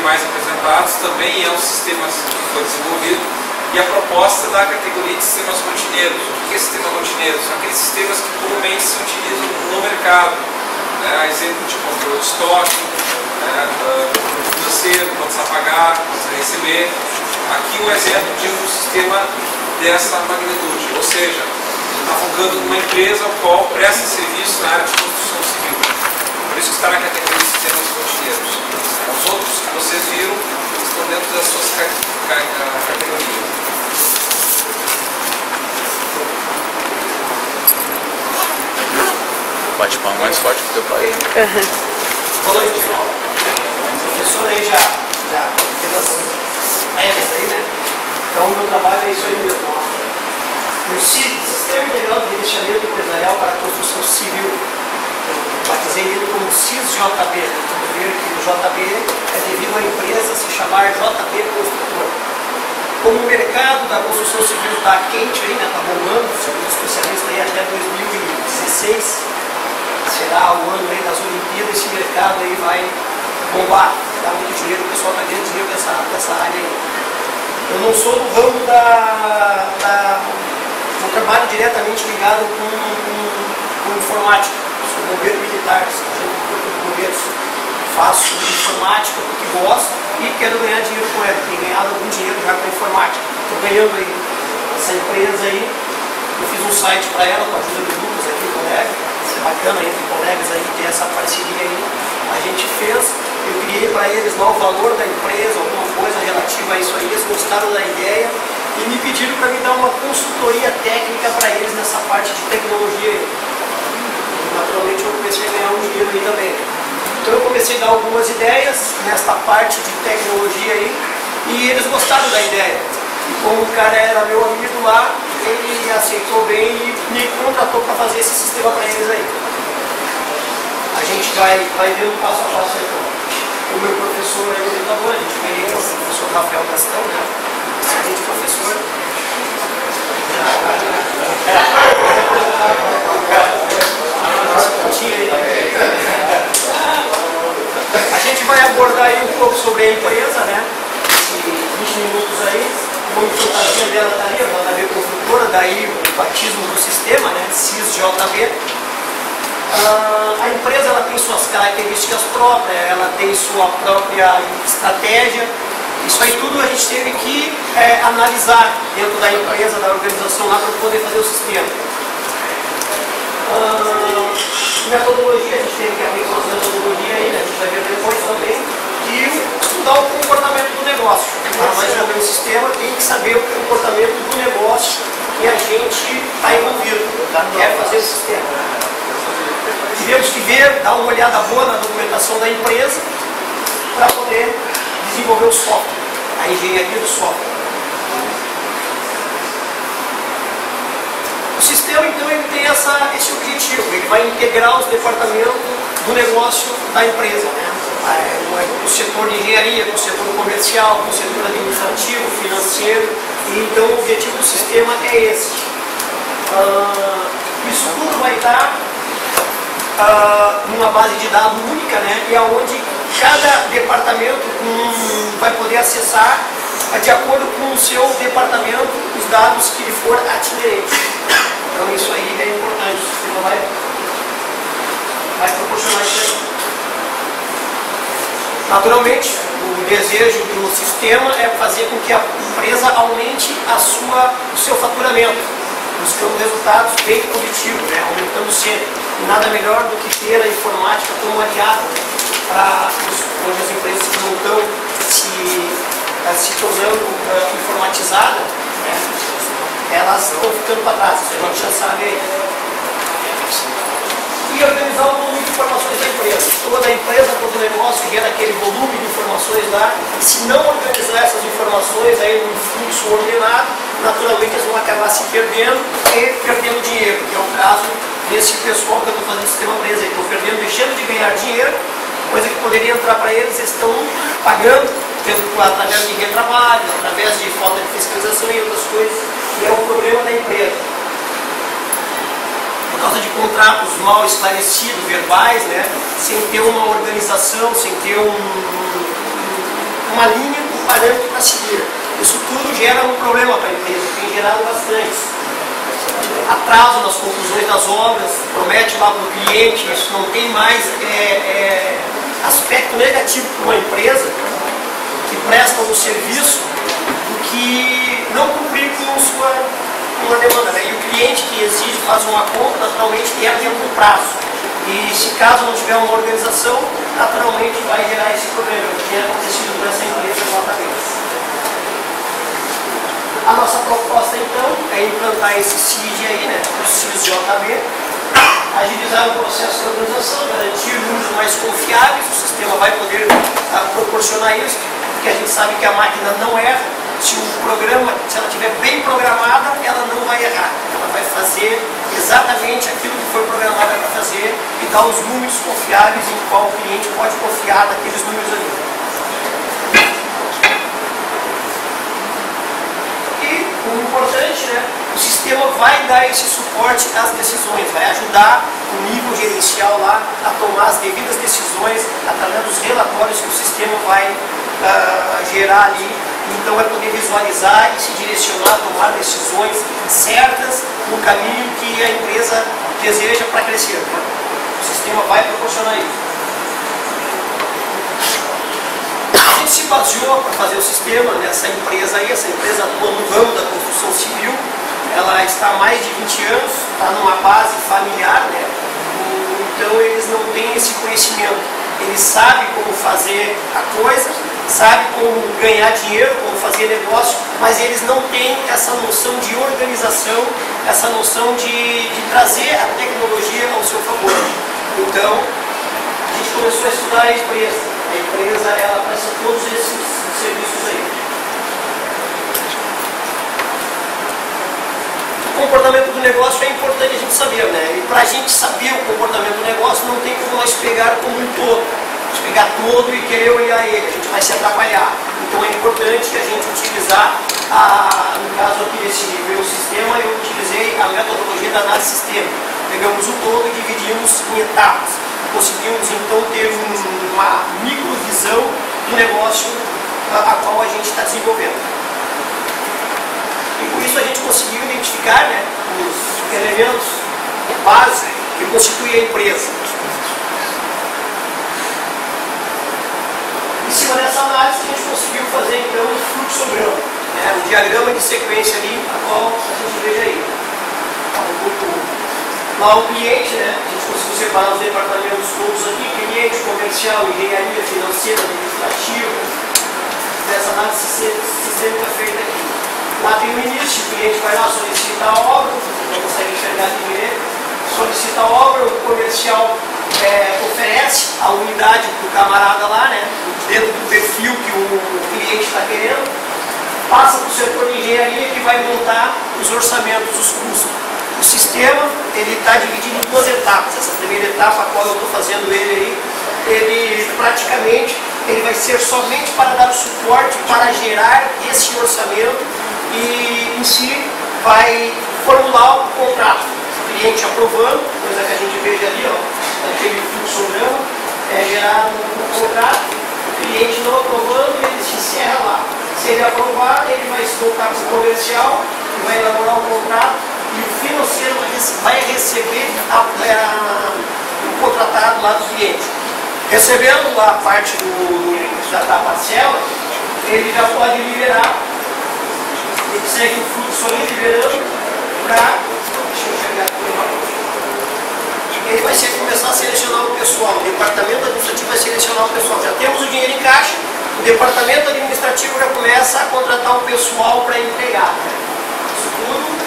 demais apresentados, também é um sistema que foi desenvolvido, e a proposta da categoria de sistemas rotineiros. O que é sistema rotineiro? São aqueles sistemas que comumente se utilizam no mercado, exemplo de controle de estoque, financeiro, quanto a pagar, quanto a receber. Aqui um exemplo de um sistema dessa magnitude, ou seja, está focando numa empresa a qual presta serviço na área de construção civil. Por isso que está na categoria de sistemas rotineiros. Os outros que vocês viram estão dentro das suas categorias. Bate palma mais forte que o teu pai. Boa noite, pessoal. O professor aí já fez as regras aí, né? Então, o meu trabalho é isso aí mesmo. O CID, Sistema Integral de Gerenciamento Empresarial para a Construção Civil. Eu batizei ele como CIS-JB. Vamos ver que o JB é devido à empresa se chamar JB Construtor. Como o mercado da construção civil está quente aí, né? Está bombando, segundo os especialistas aí, até 2016. Será o ano aí das Olimpíadas, esse mercado aí vai bombar, dá muito dinheiro, o pessoal está ganhando dinheiro dessa área aí. Eu não sou do ramo eu trabalho diretamente ligado com informática, sou bombeiro militar, sargento do corpo de bombeiros. Faço informática porque gosto e quero ganhar dinheiro com ela, tenho ganhado algum dinheiro já com informática. Estou ganhando aí essa empresa aí, eu fiz um site para ela com a ajuda do Lucas aqui, colega. Bacana entre colegas aí, ter essa parceria aí, a gente fez, eu criei para eles lá o valor da empresa, alguma coisa relativa a isso aí, eles gostaram da ideia e me pediram para me dar uma consultoria técnica para eles nessa parte de tecnologia aí. E, naturalmente eu comecei a ganhar um dinheiro aí também. Então eu comecei a dar algumas ideias nesta parte de tecnologia aí e eles gostaram da ideia. E como o cara era meu amigo lá, ele aceitou bem e me contratou para fazer esse sistema para eles aí. A gente vai vendo passo a passo aí. O meu professor é orientador, a gente veio aqui, o professor Rafael Castão, né? Excelente professor. A gente vai abordar aí um pouco sobre a empresa, né? 20 minutos aí. Como fantasia dela está ali, a JB Construtora, daí o batismo do sistema, né, CIS-JB. A empresa ela tem suas características próprias, ela tem sua própria estratégia. Isso aí tudo a gente teve que analisar dentro da empresa, da organização lá, para poder fazer o sistema. Metodologia, a gente teve que abrir uma metodologia aí, né, a gente vai ver depois também, e estudar o comportamento do negócio. Para nós desenvolver um sistema, tem que saber o comportamento do negócio que a gente está envolvido, quer fazer o sistema. Tivemos que ver, dar uma olhada boa na documentação da empresa para poder desenvolver o software, a engenharia do software. O sistema, então, ele tem esse objetivo, ele vai integrar os departamentos do negócio da empresa, né? O setor de engenharia, com o setor comercial, com o setor administrativo, financeiro, e então o objetivo do sistema é esse. Isso tudo vai estar numa base de dados única, né? E aonde cada departamento vai poder acessar de acordo com o seu departamento os dados que lhe for atinente. Então isso aí é importante, o sistema vai proporcionar isso aí. Naturalmente, o desejo do sistema é fazer com que a empresa aumente o seu faturamento, buscando resultados bem positivos, né? Aumentando sempre. E nada melhor do que ter a informática como aliado para hoje as empresas que não estão se tornando informatizadas, né? Elas estão ficando para trás, isso a gente já sabe aí. E organizar o volume de informações da empresa. Toda a empresa, todo o negócio gera aquele volume de informações lá. E se não organizar essas informações aí num fluxo ordenado, naturalmente eles vão acabar se perdendo e perdendo dinheiro, que é o caso desse pessoal que eu estou fazendo sistema para eles aí. Estão perdendo, deixando de ganhar dinheiro, coisa que poderia entrar para eles, eles estão pagando, através de retrabalho, através de falta de fiscalização e outras coisas, que é o problema da empresa. Por causa de contratos mal esclarecidos, verbais, né? Sem ter uma organização, sem ter uma linha, um parâmetro para seguir. Isso tudo gera um problema para a empresa, tem gerado bastante. Atraso nas conclusões das obras, promete lá para o cliente, isso não tem mais aspecto negativo para uma empresa que presta um serviço do que não cumprir com uma demanda. Né? E o cliente que exige, faz uma compra, naturalmente tem a tempo do prazo. E se caso não tiver uma organização, naturalmente vai gerar esse problema, que tem acontecido nessa empresa exatamente. A nossa proposta então é implantar esse CID aí, né, o CIS-JB, agilizar o processo de organização, garantir números mais confiáveis, o sistema vai poder proporcionar isso, porque a gente sabe que a máquina não erra. Se ela estiver bem programada, ela não vai errar. Ela vai fazer exatamente aquilo que foi programada para fazer e dar os números confiáveis em qual o cliente pode confiar daqueles números ali. E, o importante, né, o sistema vai dar esse suporte às decisões, vai ajudar o nível gerencial lá a tomar as devidas decisões através dos relatórios que o sistema vai gerar ali. Então é poder visualizar e se direcionar, tomar decisões certas no caminho que a empresa deseja para crescer. Né? O sistema vai proporcionar isso. A gente se baseou para fazer o sistema nessa empresa aí, essa empresa atua no ramo da construção civil, ela está há mais de 20 anos, está numa base familiar, né? Então eles não têm esse conhecimento, eles sabem como fazer a coisa, sabe como ganhar dinheiro, como fazer negócio, mas eles não têm essa noção de organização, essa noção de trazer a tecnologia ao seu favor. Então, a gente começou a estudar a empresa. A empresa, ela presta todos esses serviços aí. O comportamento do negócio é importante a gente saber, né? E para a gente saber o comportamento do negócio, não tem como nós pegar como um todo. Pegar todo e querer olhar ele, a gente vai se atrapalhar. Então é importante que a gente utilizar, no caso aqui desse meu sistema, eu utilizei a metodologia da análise sistêmica. Pegamos o todo e dividimos em etapas. Conseguimos então ter uma microvisão do negócio a qual a gente está desenvolvendo. E por isso a gente conseguiu identificar, né, os elementos básicos que constituem a empresa. Em cima dessa análise, a gente conseguiu fazer então um fluxograma, né, um diagrama de sequência ali, a qual a gente veja aí. Lá o cliente, né, a gente conseguiu separar os departamentos todos aqui, cliente, comercial, engenharia, financeira, administrativa, dessa análise sistêmica feita aqui. Lá tem o início, o cliente vai lá, solicita a obra, não consegue enxergar ninguém, solicita a obra, o comercial oferece a unidade para o camarada lá, né, dentro do perfil que o cliente está querendo, passa para o setor de engenharia que vai montar os orçamentos, os custos. O sistema está dividido em duas etapas. Essa primeira etapa, a qual eu estou fazendo ele aí, ele praticamente vai ser somente para dar suporte, para gerar esse orçamento e em si vai formular o contrato. O cliente aprovando, coisa que a gente veja ali, ó, aquele fluxograma, gerar um contrato, o cliente não aprovando, ele se encerra lá. Se ele aprovar, ele vai se voltar para o comercial, vai elaborar um contrato e o financeiro vai receber o contratado lá do cliente. Recebendo lá a parte da parcela, ele já pode liberar, ele segue o fluxo ali liberando para. Deixa eu chegar aqui. Ele vai começar a selecionar o pessoal, o departamento administrativo vai selecionar o pessoal. Já temos o dinheiro em caixa, o departamento administrativo já começa a contratar o pessoal para entregar. Isso tudo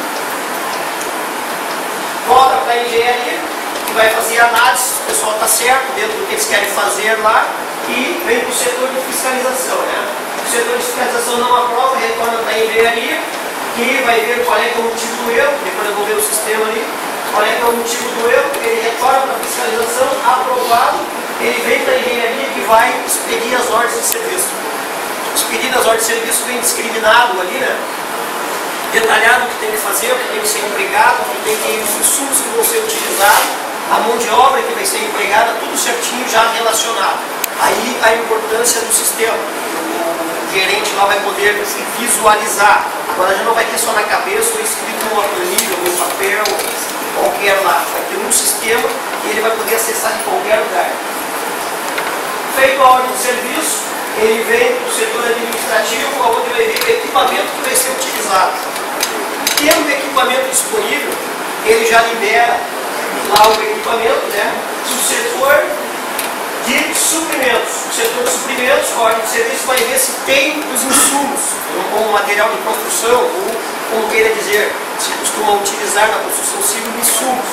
volta para a engenharia, que vai fazer análise, se o pessoal está certo, dentro do que eles querem fazer lá, e vem para o setor de fiscalização. Né? O setor de fiscalização não aprova, retorna para a engenharia, que vai ver qual é o motivo do erro, depois eu vou ver o sistema ali, qual é o motivo do erro, ele retorna para a fiscalização, aprovado, ele vem para a engenharia que vai expedir as ordens de serviço. Expedido as ordens de serviço vem discriminado ali, né? Detalhado o que tem que fazer, o que tem que ser empregado, o que tem que ir, os insumos que vão ser utilizados, a mão de obra que vai ser empregada, tudo certinho já relacionado. Aí a importância do sistema. gerente lá vai poder visualizar. Agora já não vai ter só na cabeça ou escrito numa planilha, ou em papel, qualquer lá. Vai ter um sistema e ele vai poder acessar de qualquer lugar. Feito a ordem de serviço, ele vem para o setor administrativo, onde vai ver o equipamento que vai ser utilizado. Tendo o equipamento disponível, ele já libera lá o equipamento, né? O setor de suprimentos. O setor de suprimentos, a ordem de serviço, vai ver se tem os insumos, como material de construção, ou, como queira dizer, se costuma utilizar na construção civil insumos.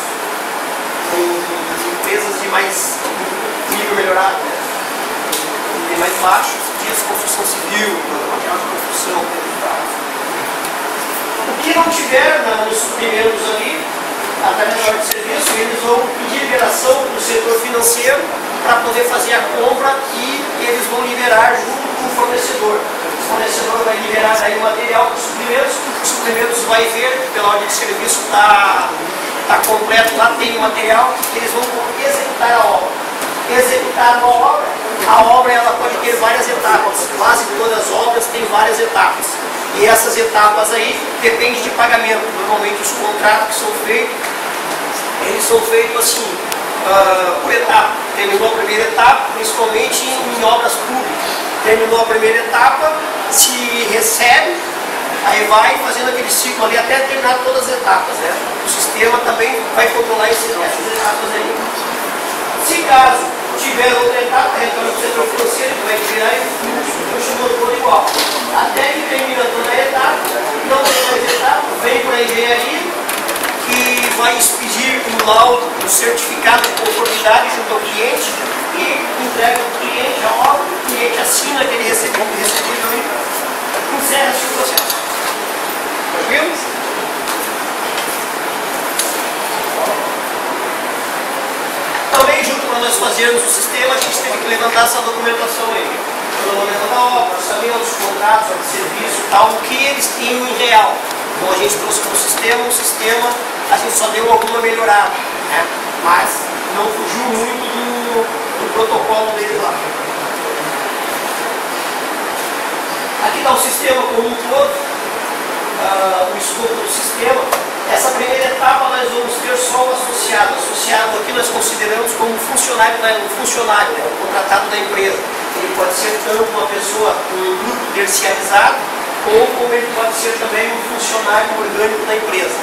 Em empresas de mais nível melhorado, né? E mais baixo, diz construção civil, material de construção, o que não tiver nos suprimentos ali, através da ordem de serviço, eles vão pedir liberação para o setor financeiro para poder fazer a compra e eles vão liberar junto com o fornecedor. O fornecedor vai liberar aí o material para os suprimentos vai ver, pela ordem de serviço está completo, lá tem o material, eles vão executar a obra. Executar a obra ela pode ter várias etapas, quase todas as obras têm várias etapas. E essas etapas aí dependem de pagamento. Normalmente os contratos que são feitos, eles são feitos assim, por etapa. Terminou a primeira etapa, principalmente em obras públicas. Terminou a primeira etapa, se recebe, aí vai fazendo aquele ciclo ali até terminar todas as etapas, né? O sistema também vai controlar essas etapas aí. Se caso tiver outra etapa, retorna para o setor financeiro, que vai virar e continua todo igual. Até que termina toda a etapa, não tem mais etapa, vem para a engenharia, que vai expedir um laudo, um certificado de conformidade junto ao cliente e entrega ao cliente a obra, o cliente assina aquele recebível e encerra-se o processo. Tranquilo? Também, junto para nós fazermos o sistema, a gente teve que levantar essa documentação aí. Cronômetro da obra, orçamentos, contratos, de serviço, tal, o que eles tinham em real. Então a gente trouxe para o sistema a gente só deu alguma melhorada, né? Mas não fugiu muito do protocolo deles lá. Aqui está o sistema como um todo, o escopo do sistema. Essa primeira etapa nós vamos ter só o associado. Associado aqui nós consideramos como um funcionário, né, um contratado da empresa. Ele pode ser tanto uma pessoa, um grupo terciarizado, ou como ele pode ser também um funcionário orgânico da empresa.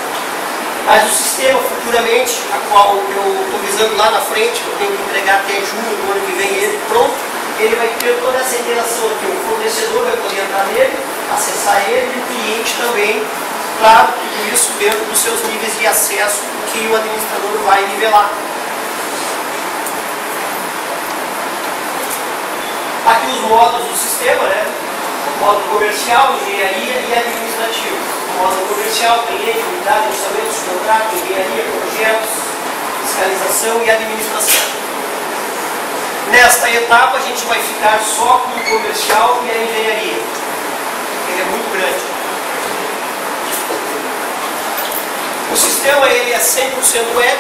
Mas o sistema futuramente, a qual eu estou visando lá na frente, que eu tenho que entregar até junho do ano que vem ele pronto, ele vai ter toda essa interação aqui. O fornecedor vai poder entrar nele, acessar ele e o cliente também. Claro, tudo isso dentro dos seus níveis de acesso que o administrador vai nivelar. Aqui os módulos do sistema, né? O módulo comercial, engenharia e administrativo. O módulo comercial, cliente, unidade, orçamentos, contratos, engenharia, projetos, fiscalização e administração. Nesta etapa a gente vai ficar só com o comercial e a engenharia. Ele é muito grande. O sistema ele é 100% web,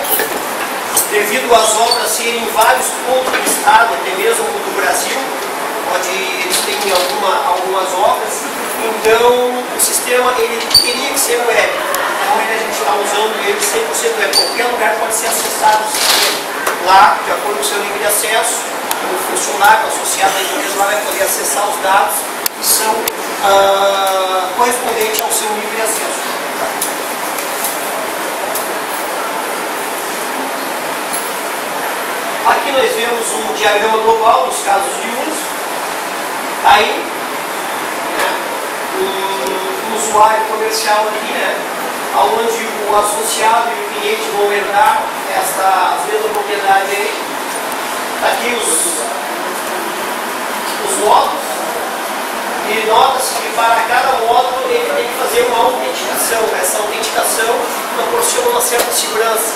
devido às obras serem em vários pontos do estado, até mesmo do Brasil, onde eles têm algumas obras. Então o sistema ele teria que ser web. Então a gente está usando ele 100% web. Qualquer lugar pode ser acessado o sistema. Lá, de acordo com o seu nível de acesso, o funcionário associado à empresa lá vai poder acessar os dados que são correspondentes ao seu nível de acesso. Aqui nós vemos um diagrama global dos casos de uso. Aí, um usuário comercial aqui, né, onde o associado e o cliente vão herdar as mesmas propriedades aí. Aqui os módulos. E nota-se que para cada módulo ele tem que fazer uma autenticação. Essa autenticação proporciona uma certa segurança.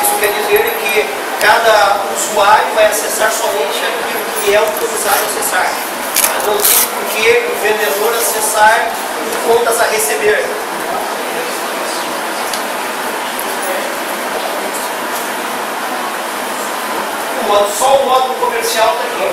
Isso quer dizer que cada usuário vai acessar somente aquilo que é autorizado a acessar. Não tem por que o vendedor acessar contas a receber. Só o módulo comercial está aqui.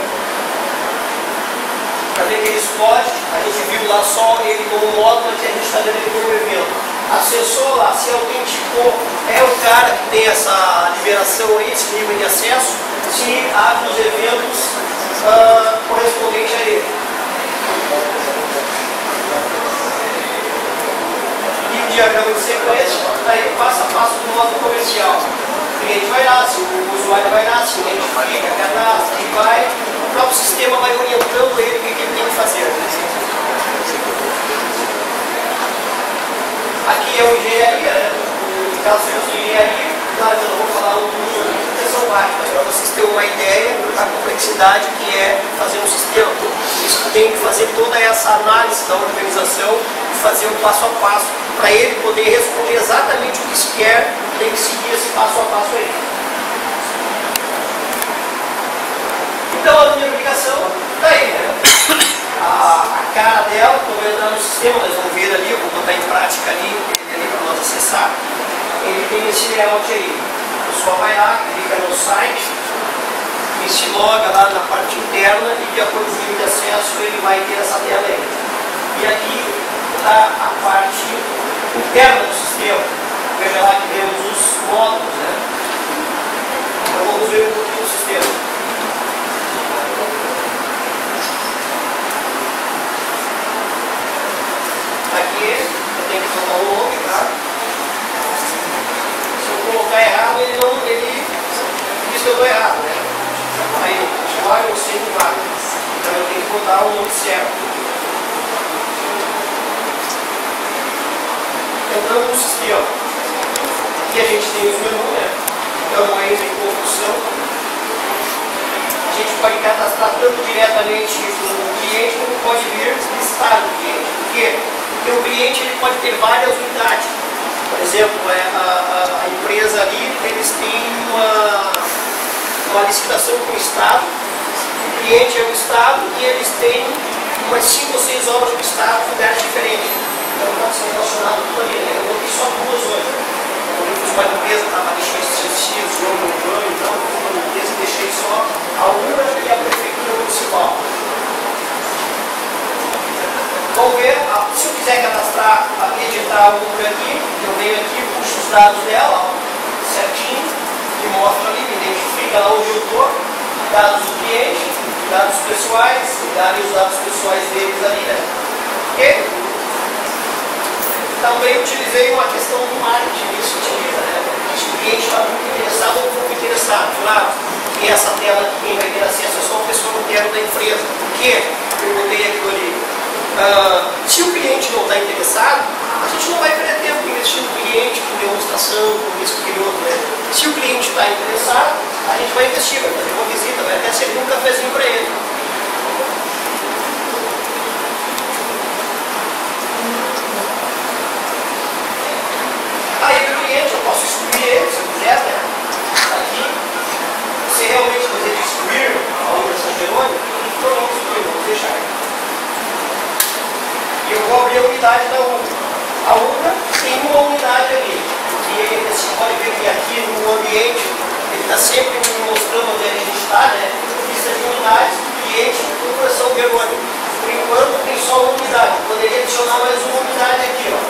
para ver que ele explode. A gente viu lá só ele como módulo, mas a gente está vendo ele como evento. Acessou lá, se autenticou, é o cara que tem essa liberação aí, esse nível de acesso, se abre os eventos correspondentes a ele. E o diagrama de sequência, daí passo a passo do modo comercial. O cliente vai lá, se o usuário vai lá, se identifica, cadastra, e vai, o próprio sistema vai orientando ele o que ele tem que fazer. Aqui é o engenharia, né? No caso de engenharia, claro que eu não vou falar um número de proteção básica, para vocês terem uma ideia da complexidade que é fazer um sistema. Isso tem que fazer toda essa análise da organização e fazer um passo a passo para ele poder responder exatamente o que se quer, tem que seguir esse passo a passo aí. Então a minha aplicação está aí, né? A cara dela, quando eu entrar no sistema, nós vamos ver ali, eu vou botar em prática ali para nós acessar. Ele tem esse layout aí. A pessoa vai lá, clica no site e se loga lá na parte interna e de acordo com o nível de acesso ele vai ter essa tela aí. E aqui está a parte interna do sistema. Veja lá que temos os módulos, né? Então vamos ver um pouquinho do sistema. Aqui eu tenho que colocar o nome, tá? Se eu colocar errado, ele diz que eu estou errado, né? Aí, usuário ou sem usuário. Então eu tenho que botar o nome certo. Entrando no sistema. Aqui a gente tem os menus, né? Então ainda em construção. A gente pode cadastrar tanto diretamente no cliente como pode vir listar no cliente. Por quê? Porque o cliente ele pode ter várias unidades. Por exemplo, a empresa ali, eles têm uma licitação com o Estado, o cliente é o Estado e eles têm umas 5 ou 6 obras do Estado em lugares diferentes. Então pode ser relacionado tudo ali, né? Eu botei só 2 hoje. Eu fiz uma empresa, estava deixando esses jogo urbano, então eu fiz uma empresa e deixei só a URA e a Prefeitura Municipal. Vamos ver, se eu quiser cadastrar, editar a URA aqui, eu venho aqui, puxo os dados dela, ó, certinho, e mostro ali, me identifica lá onde eu estou, dados do cliente, dados pessoais, darem os dados pessoais deles ali, né? E também utilizei uma questão do marketing, isso utiliza, né? Se o cliente está muito interessado ou pouco interessado, claro, que essa tela aqui, quem vai ter acesso é só o pessoal interno da empresa. Por quê? Eu botei aquilo ali. Se o cliente não está interessado, a gente não vai perder tempo investindo no cliente, com demonstração, com isso, com aquele outro, né? Se o cliente está interessado, a gente vai investir, vai fazer uma visita, vai até servir um cafezinho para ele. Aí o cliente, eu posso excluir ele, se eu quiser, né? Aqui, se realmente quiser excluir a obra São Jerônimo, então vamos excluir, vamos deixar aqui. Eu vou abrir a unidade da URA. A URA tem uma unidade ali. E você pode ver que aqui no ambiente, ele está sempre me mostrando onde a gente está, né? Lista de unidades, cliente, URA São Jerônimo. Por enquanto tem só uma unidade. Poderia adicionar mais uma unidade aqui, ó.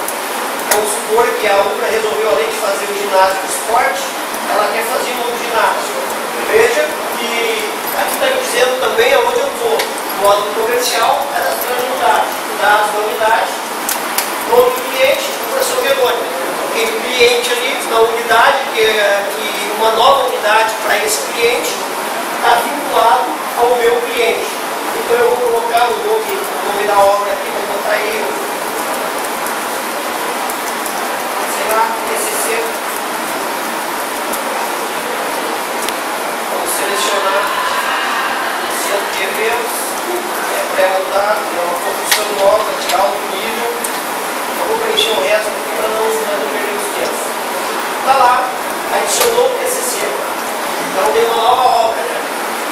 Vamos supor que a URA resolveu, além de fazer o ginásio de esporte, ela quer fazer um ginásio. Veja que aqui está me dizendo também aonde eu estou. Módulo comercial, cadastrando unidade. Dados da unidade, nome do cliente, URA São Jerônimo. Tem um cliente ali na unidade, que uma nova unidade para esse cliente está vinculado ao meu cliente. Então eu vou colocar o nome da obra aqui, vou botar aí, sei lá, TCC. Vamos selecionar centro de eventos. Pré-montado, é uma construção nova, de alto nível. Eu vou preencher o resto aqui para não perder os tempos. Está lá, adicionou o TCC. Então tem uma nova obra, né?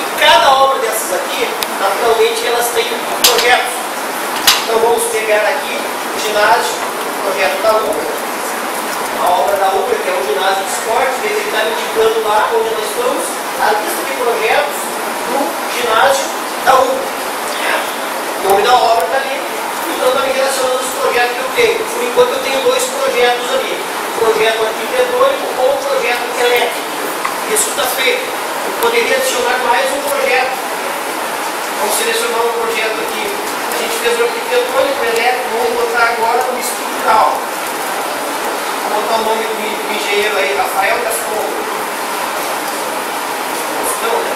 E cada obra dessas aqui, naturalmente, elas têm projetos. Então vamos pegar aqui o ginásio, o projeto da URA, a obra da URA, que é um ginásio de esporte, ele está me indicando lá onde nós estamos, a lista de projetos do ginásio da URA. No nome da obra está ali, então está me relacionando os projetos que eu tenho. Por enquanto eu tenho 2 projetos ali, projeto arquitetônico ou projeto elétrico. Isso está feito. Eu poderia adicionar mais um projeto. Vamos selecionar um projeto aqui. A gente fez o arquitetônico, elétrico, vamos botar agora o estrutural. Vou botar o nome do engenheiro aí, Rafael Gaston. Não, né?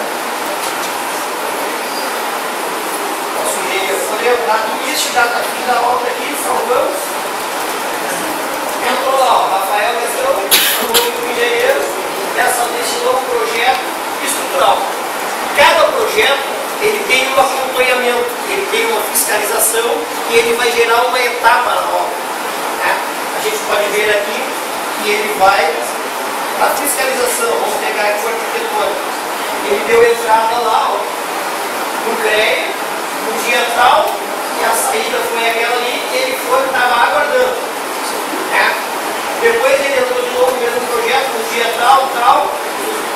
Nosso engenheiro. Poderia dar início, data fim da obra aqui, salvamos. Entrou lá, ó, Rafael Gaston, o nome do engenheiro, desse novo projeto estrutural. Cada projeto ele tem um acompanhamento, ele tem uma fiscalização e ele vai gerar uma etapa na obra. Né? A gente pode ver aqui que ele vai para a fiscalização. Vamos pegar aqui o arquitetônico. Ele deu entrada lá, ó, no CREA, no dia tal, e a saída foi aquela ali, e ele estava aguardando. Né? Depois ele entrou de novo no mesmo projeto, no dia tal,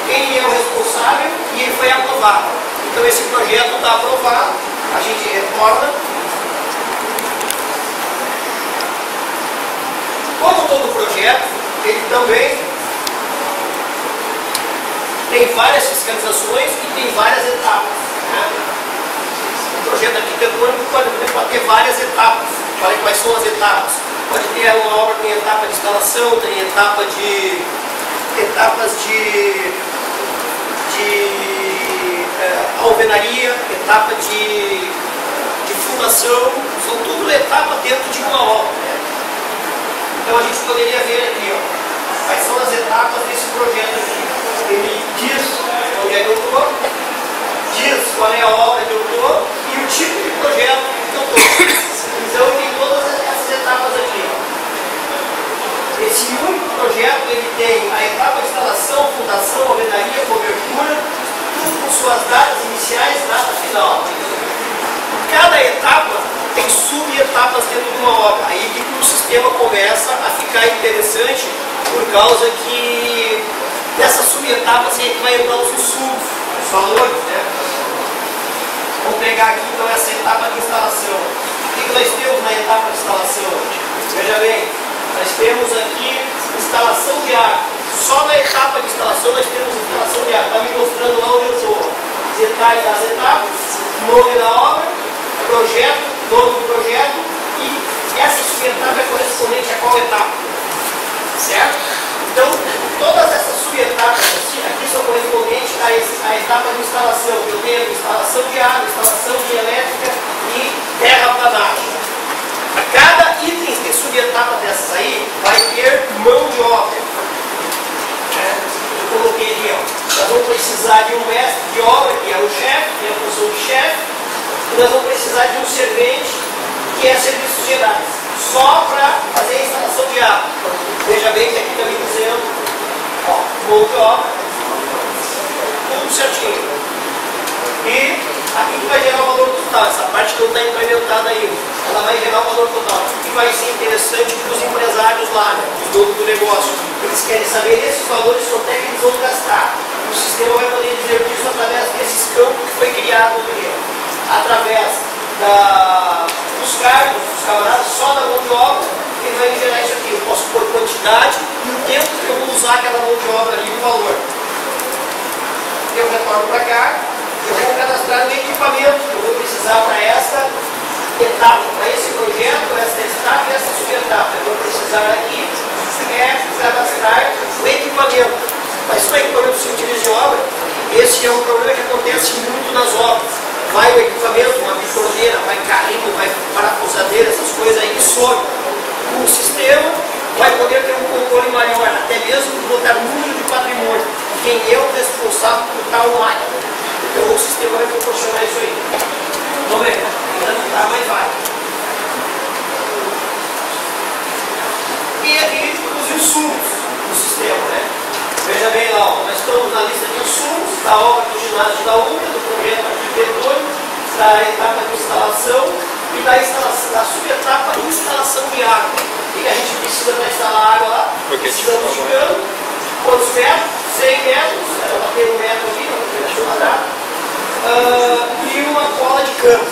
quem é o responsável, e ele foi aprovado. Então esse projeto está aprovado, a gente retorna. Como todo projeto, ele também tem várias fiscalizações e tem várias etapas. Né? O projeto arquitetônico pode ter várias etapas. Quais são as etapas? Pode ter uma obra que tem etapa de instalação, tem etapas de alvenaria, etapa de fundação, são tudo etapas dentro de uma obra. Né? Então a gente poderia ver aqui, ó, quais são as etapas desse projeto aqui. Ele diz onde é que eu estou, diz qual é a obra que eu estou e o tipo de projeto que eu estou. Então tem todas essas etapas aqui. Ó. Esse único projeto ele tem a etapa de instalação, fundação, alvenaria, cobertura, tudo com suas datas iniciais e data final. Cada etapa tem sub-etapas dentro de uma obra. Aí que o sistema começa a ficar interessante por causa que nessas sub-etapas é que vai entrar os insumos, os valores, né? Vamos pegar aqui então essa etapa de instalação. O que nós temos na etapa de instalação? Veja bem, nós temos aqui instalação de água. Só na etapa de instalação nós temos instalação de água. Está me mostrando lá onde eu estou. Detalhes das etapas, nome da obra, projeto, nome do projeto e essa sub-etapa é correspondente a qual etapa? Certo? Então, todas essas sub-etapas aqui são correspondentes à etapa de instalação. Eu tenho instalação de água, instalação de elétrica e terraplanagem. Cada item de sub-etapa dessas aí vai ter mão de obra. Eu coloquei aqui, ó. Nós vamos precisar de um mestre de obra, que é o chefe, que é a função de chefe, e nós vamos precisar de um servente, que é serviços gerais, só para fazer a instalação de água. Veja bem que aqui está me dizendo, ó, mão de obra, tudo certinho. E aqui que vai gerar o valor total, essa parte que não está implementada ainda, ela vai gerar o valor total. O que vai ser interessante para os empresários lá, né, os donos do negócio. Eles querem saber esses valores, quanto é que eles vão gastar. O sistema vai poder dizer isso através desses campos que foi criado ali, através dos cargos, dos camaradas, só da mão de obra, ele vai gerar isso aqui. Eu posso pôr quantidade e o tempo que eu vou usar aquela mão de obra ali no valor. Eu retorno para cá, eu vou cadastrar o equipamento que eu vou precisar para essa etapa, para esse projeto, essa etapa e essa sub-etapa. Eu vou precisar aqui cadastrar o equipamento. Mas se o equipamento se utiliza em obra, esse é um problema que acontece muito nas obras. Vai o equipamento, uma bitorneira, vai carrinho, vai parafusadeira, essas coisas aí que some. O sistema vai poder ter um controle maior, até mesmo botar número de patrimônio. Quem é o responsável por tal máquina? Então o sistema vai proporcionar isso aí. Vamos ver, ainda não está, mas vai. E aqui os insumos do sistema, né? Veja bem lá, ó, nós estamos na lista de insumos da obra do ginásio da UNA, do projeto arquitetônico, da etapa de instalação e da sub-etapa de instalação de água. O que a gente precisa para instalar água lá? Precisamos de cano, quantos metros? 100 metros, ela tem um metro ali, deixa eu parar, e uma cola de cano.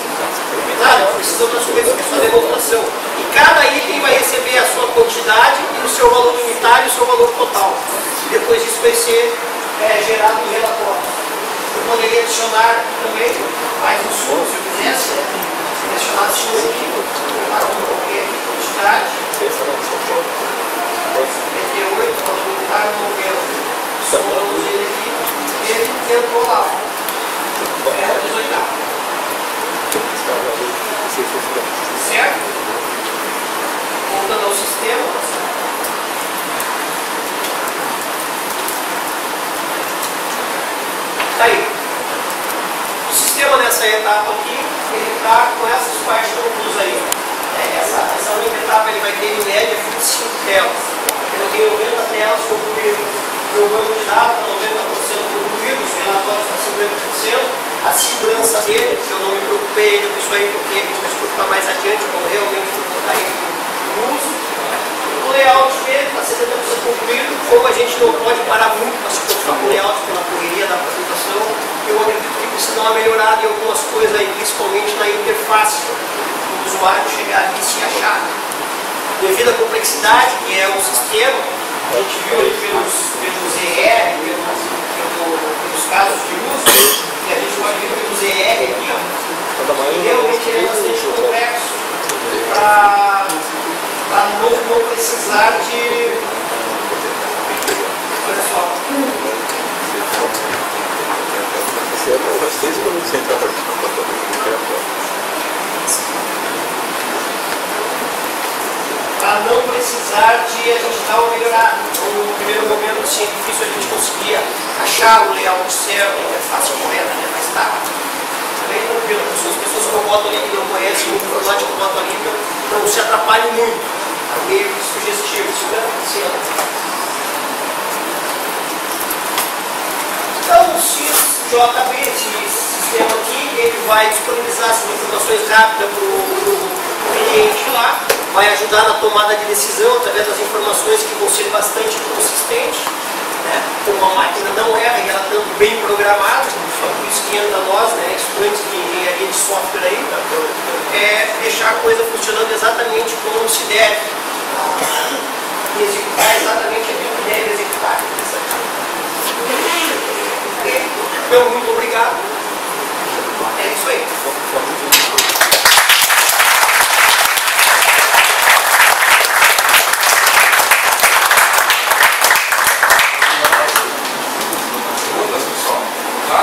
Nada, precisa de outras coisas, que é só demonstração. E cada item vai receber a sua quantidade e o seu valor unitário e o seu valor total. Depois disso vai ser gerado um relatório. Eu poderia adicionar também mais insumos, se eu quisesse, adicionar insumos aqui, para qualquer quantidade. 58, valor unitário, 90. Somamos ele aqui, ele entrou lá. Era 18. Certo? Voltando ao sistema. Tá aí. O sistema nessa etapa aqui, ele está com essas partes conclusas aí. Essa única etapa ele vai ter em média 25 telas. Eu tenho 90 telas concluídas. Meu banco de dados está 90% concluído, os relatórios estão 50%. A segurança dele, que eu não me preocupei ainda com isso aí, porque a gente vai se preocupar mais adiante quando realmente for botar ele no uso. O layout dele está 70% concluído, como a gente não pode parar muito para se preocupar com o layout pela correria da apresentação, eu acredito que precisa dar uma melhorada em algumas coisas aí, principalmente na interface, para o usuário chegar ali e se achar. Devido à complexidade que é o sistema, a gente viu ali pelos ER, pelos casos de uso, e a gente pode ver pelos ER aqui, ó, e realmente ele é bastante complexo para não precisar de. Olha só. Para não precisar de a gente dar uma melhorada. Então, no primeiro momento, assim, é difícil a gente conseguir achar o layout certo, a interface correta, né? Mas tá bem tranquilo. As pessoas que eu boto ali que não conhecem o formato que eu boto ali, não se atrapalhem muito. Tá meio sugestivo, 50%. Então, o SysJB, esse sistema aqui, ele vai disponibilizar essas informações rápidas para o cliente lá, vai ajudar na tomada de decisão através das informações que vão ser bastante consistentes, né? Como a máquina não erra e ela estando bem programada, por isso que entra nós, né, estudantes de engenharia de software aí, é deixar a coisa funcionando exatamente como se deve e executar exatamente aquilo que deve executar. Então, muito obrigado. É isso aí. Perguntas, pessoal? Tá?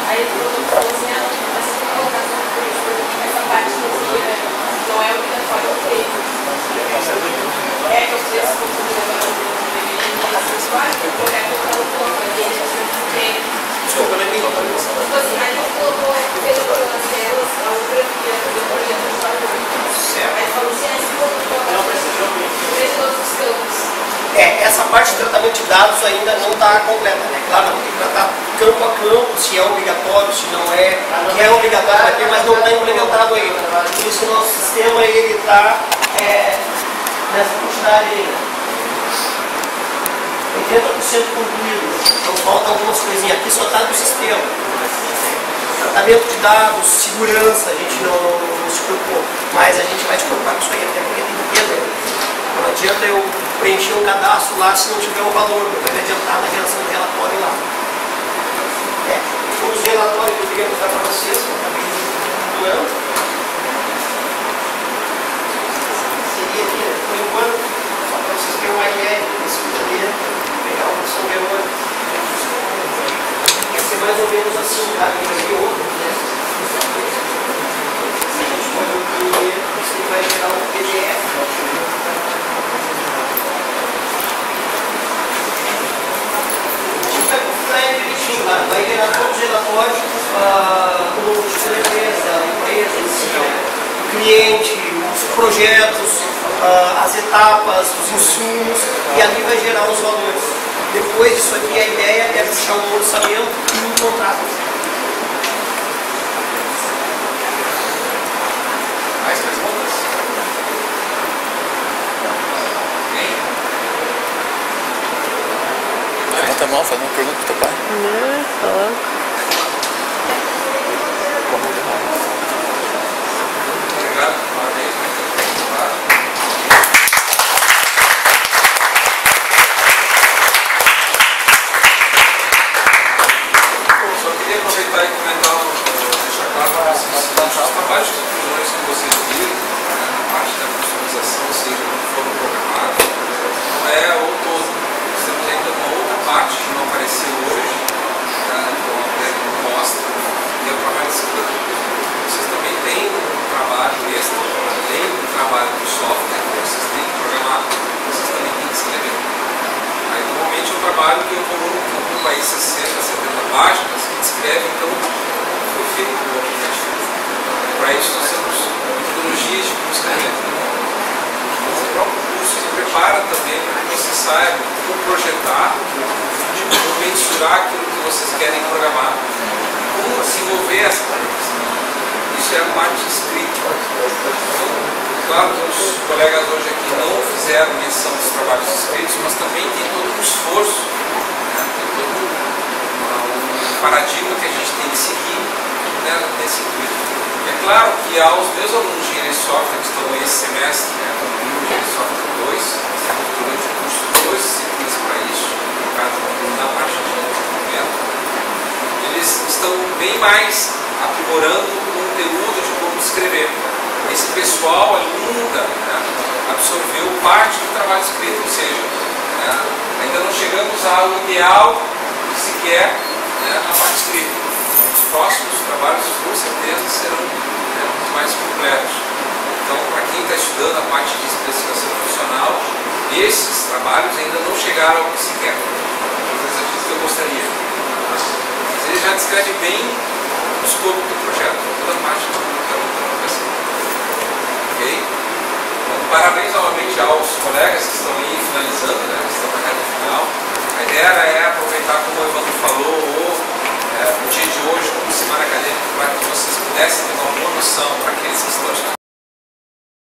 Aí todo mundo falou assim, mas se colocar essa parte não é obrigatório o treino. É que os três Desculpa, não entendi. Tipo assim, a gente colocou fez as telas, a fotografia, o projeto. Certo. Mas falou assim, a gente colocou Não precisou fez todos os campos. Essa parte de tratamento de dados ainda não está completa, né? Claro, tem que tratar campo a campo, se é obrigatório, se não é, que é obrigatório vai ter, mas não está implementado ainda. Por isso que o nosso sistema está nessa quantidade ainda. 80% concluído. Então falta algumas coisinhas aqui, só está do sistema. Tratamento de dados, segurança, a gente não se preocupou. Mas a gente vai se preocupar com isso aí, até porque tem que ter. Não adianta eu preencher um cadastro lá se não tiver um valor, não vai me adiantar na geração de relatório lá. Os relatórios que eu queria mostrar para vocês, que eu acabei do ano, seria aqui, por enquanto, só para vocês terem uma ideia, esse poder pegar uma opção de errores. Vai ser mais ou menos assim, tá? E outro, né? A gente pode imprimir, você vai gerar um PDF. Vai gerar todos os relatórios como tipo de empresa em si, o cliente, os projetos, as etapas, os insumos, e ali vai gerar os valores. Depois disso aqui, a ideia é deixar um orçamento e um contrato. Mais perguntas? Levanta a mão. Não, faz uma pergunta pro teu pai. Obrigado, parabéns. Só queria aproveitar e comentar, deixar claro para vocês os trabalhos de conclusões que vocês viram, a parte da customização, ou seja, o que foram programados, não é o todo. Nós temos ainda uma outra parte que não apareceu hoje, então a PEC mostra, e é o trabalho de escrita. Vocês também têm um trabalho extra, além do trabalho do software, que vocês têm que programar, vocês também têm que escrever. Aí, normalmente, eu trabalho que eu coloco um grupo aí 60, 70 páginas, que descreve, então, como foi feito o aplicativo. Para isso, nós temos metodologias de como escrever. Mas o próprio curso se prepara também para que vocês saibam como projetar, como mensurar aquilo que vocês querem programar, como desenvolver essa programação. Isso é a parte escrita. Então, claro que os colegas hoje aqui não fizeram menção dos trabalhos escritos, mas também tem todo um esforço, tem todo um paradigma que a gente tem que seguir nesse intuito. É claro que aos meus alunos de engenharia de software que estão esse semestre, no engenharia de software 2, durante o curso 2 disciplinas para isso, na parte de desenvolvimento, eles estão bem mais aprimorando o conteúdo de como escrever. Esse pessoal ainda absorveu parte do trabalho escrito, ou seja, ainda não chegamos ao ideal que se quer na parte escrita. Os próximos trabalhos, com certeza, serão muito mais completos. Então, para quem está estudando a parte de especificação funcional, esses trabalhos ainda não chegaram ao que se quer. Às vezes aquilo que eu gostaria. Mas ele já descreve bem o escopo do projeto, toda a parte da aplicação. Ok? Então, parabéns novamente aos colegas que estão